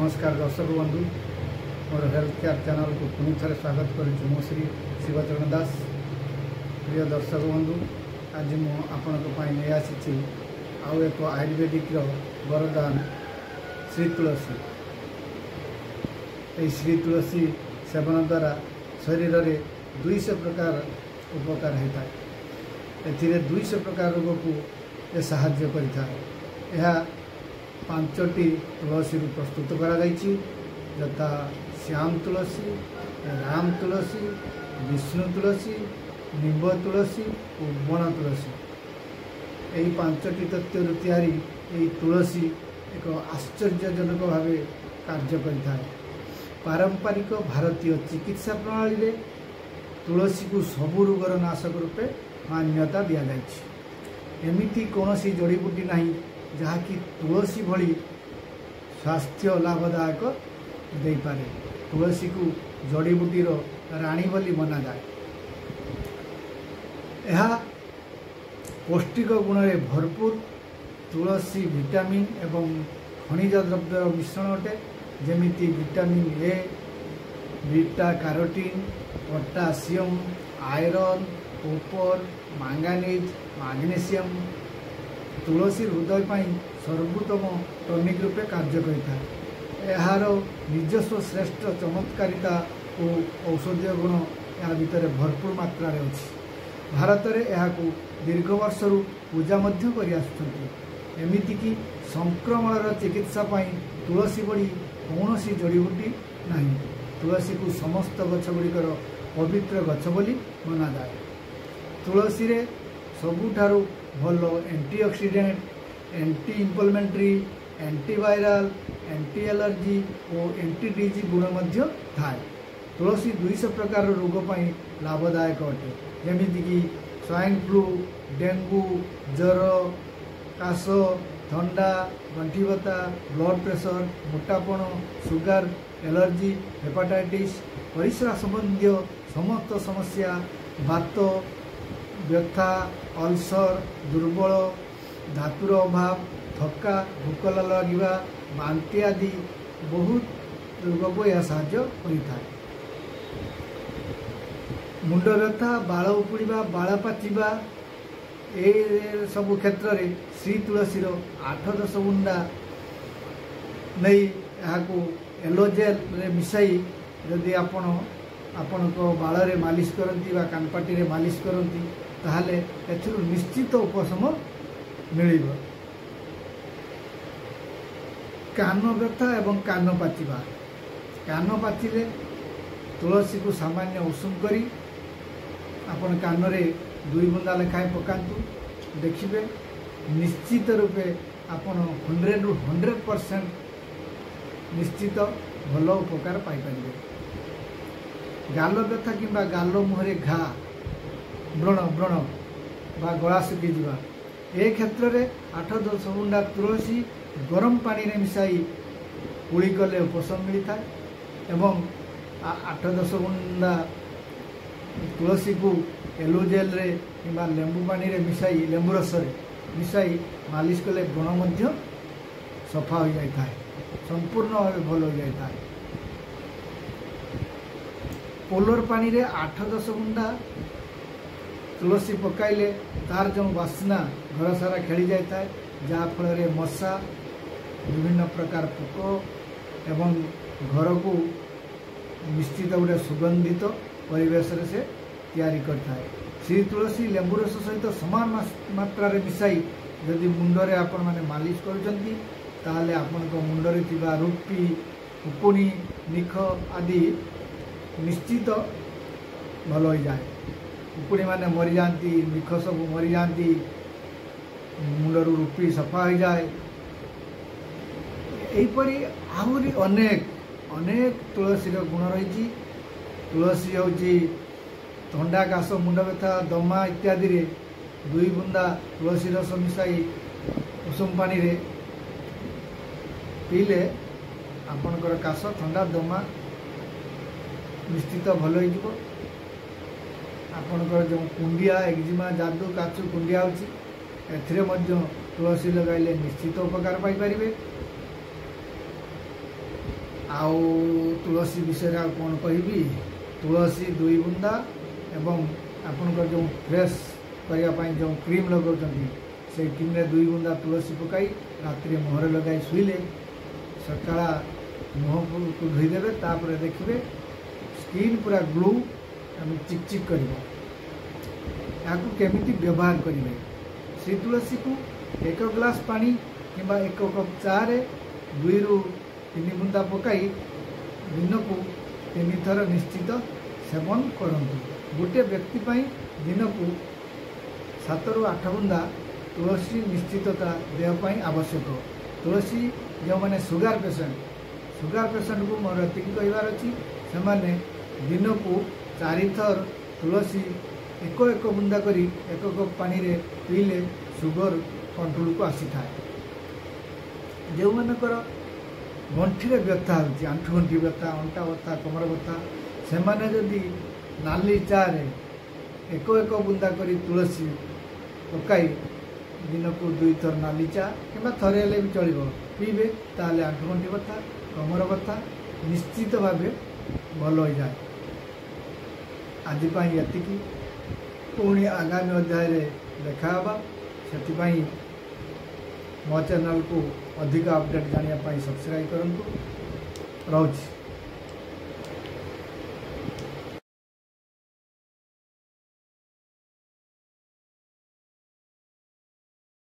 नमस्कार दर्शक बंधु मोर हेल्थ केयर चैनल को पुणी थे स्वागत करुँ मो श्री शिवचरण दास। प्रिय दर्शक बंधु आज मुझे नहीं आसी आउ एक आयुर्वेदिक वरदान श्री तुलसी। ये श्री तुलसी सेवन द्वारा शरीर में 200 प्रकार उपकार होता है। ए 200 प्रकार रोग को ये साहाय्य करता है। यह 5टी तुलसी प्रस्तुत करा यथा श्याम तुलसी, राम तुलसी, विष्णु तुलसी, निम्ब तुलसी और बण तुलसी। यही 5टी तत्व तैयारी यही तुलसी एक आश्चर्यजनक भाव कार्य करता है। पारंपरिक भारतीय चिकित्सा प्रणाली रे तुलसी को सबु रोगर नाशक रूपे मान्यता दि जाएगी। एमिति कौन सी जड़ीबूटी नहीं जहाँकि तुलसी भली स्वास्थ्य लाभदायक दे पारे। तुलसी को जड़ीबूटीर राणी बोली मना जाए। यह पौष्टिक गुण में भरपूर। तुलसी विटामिन एवं खनिज द्रव्य मिश्रण अटे जेमिति vitamin A, beta carotene, potassium, iron, copper, manganese, magnesium. तुलसी हृदय पाई सर्वोत्तम टॉनिक रूपे कार्य करता है। यार निजस्व श्रेष्ठ चमत्कारिता और औषधीय गुण या भितर भरपूर मात्रा रे अछि। भारत में यह दीर्घ वर्ष पूजा एमितिकी संक्रमण चिकित्सा तुलसी बड़ी कौन सी जड़ीबूटी नहीं। तुलसी को समस्त गछगुड़िकर पवित्र गछ बोली मना जाए। तुलसी रे सबुठारु भल antioxidant, anti inflammatory, antiviral, anti allergy और एंटी डिजीज गुण मध्य थाए। तुलसी 200 प्रकार रोग पाई लाभदायक अटे जेमितिकी स्वाइन फ्लू, डेंगू, ज्वर, काश, थंडा, गंठी बता, ब्लड प्रेशर, मोटापण, सुगर, एलर्जी, हेपाटाइटिस, परिस्रा संबंधी समस्त समस्या, बात, व्यथा, अल्सर, दुर्बल, धातुर अभाव, थका, भूक लगे, बांति आदि बहुत रोग को यह साहाय्य करता है। मुंड व्यथा, बाल उपुड़ा, बाल पाचिबा ए सबु क्षेत्र में श्री तुलसीर 8-10 बुंदा नहीं एलोजेल रे मिसाई जदि आपण बाल रे मालिश करती बा कानपाटी रे मालिश करती ताहले एथुर निश्चित उपशम मिल। कान व्यथा एवं कान पाचिबा, कान पाचिले तुलसी को सामान्य उषुम करी आपण कान रे 2 बुंदा लेखाएं पकातु। देखिए निश्चित रूपे आपण 100% निश्चित भल उपकार पाइपर। गाल व्यथा कि गाल मुहरे घा, व्रण व्रण बा गला सुखी जा ए क्षेत्र में 8-10 बुंदा तुलसी गरम पानी रे मिसाई कुड़ी कले उपशम मिलता है। एवं 8-10 बुंदा तुलसी को एलोजेल रे किंबा लेंबू पानी रे मिसाई, लेंबू रस रे मिसाई मालिश कले व्रण मध्य सफा हो जाता है, संपूर्ण भाव भल हो जाता है। पोलर पानी रे 8-10 बुंदा तुलसी पकाइले तार जो बास्ना घर सारा खेली जाता है, जहाँ फल मशा, विभिन्न प्रकार पोक एवं घर को निश्चित गोटे सुगंधित परिवेश से तैयारी करता है। श्री तुलसी लेंबू रस सहित समान मात्रा रे मिसाई जदि मुंडरे आपण माने मालिश करुचंती ताहले आपण को मुंडरे थिबा रूपी, उकुणी, निख आदि निश्चित भल हो जाए। उकुणी माने मरी जाती, निख सब मरी जाती, मुंडर रूपी सफा हो जाए। यहीपरि आहरी अनेक अनेक तुलसीर गुण रही। तुलसी होची थंडा, काश, मुंड व्यथा, दमा इत्यादि रे 2 बुंदा तुलसी रस मिसाई उषुम पानी रे पीले आपणकर काश, थंडा, दमा निश्चित भल हो। आपणकर जो कुंडिया, एक्जिमा, जादू, काचु, कुंडिया होची तुलसी लगाइले निश्चित उपकार पाई परिबे। आउ तुलसी विषय आ कौन कहबी तुलसी 2 बुंदा एवं आपनकर जो फ्रेश करने जो क्रीम लगाउछंती से क्रीम रे 2 बुंदा तुलसी पकाई रात्रि मुहर लगाई शुइले सकाला मुह को धोईदेवे तापर देखिए स्किन पूरा ग्लो एवं चिकचिक कर केमिति व्यवहार करेंगे श्री तुलसी को 1 ग्लास पानी कि 1 कप चा 2 ରୁ 3 बुंदा पकाई दिन को 3 थर निश्चित सेवन करंतु। गोटे व्यक्ति पाई दिन को 7 ରୁ 8 बुंदा तुलसी निश्चितता देह पाई आवश्यक। तुलसी जो मैंने सुगार पेसेंट को मोर एति कहबार अच्छी से दिन को 4 थर तुलसी 1 बुंदा करी 1 कप पानी रे पीले सुगर कंट्रोल को आसी था। जो मानकर गंठी व्यथा होती आंठु गंठी व्यथा अंटा बथा कमर बथा से माने जदि नाली चा रे 1 बुंदा करी तुलसी पकाई दिन को 2 थर नाली चा कि थरे भी चलो पीबे ताले आंठु गंठी बथा कमर बथा निश्चित भाव भल हो जाए। आज ये पुणी आगामी अध्याय देखावा से मो चैनल को अधिक अपडेट जानापी सब्सक्राइब करूँ। रोची।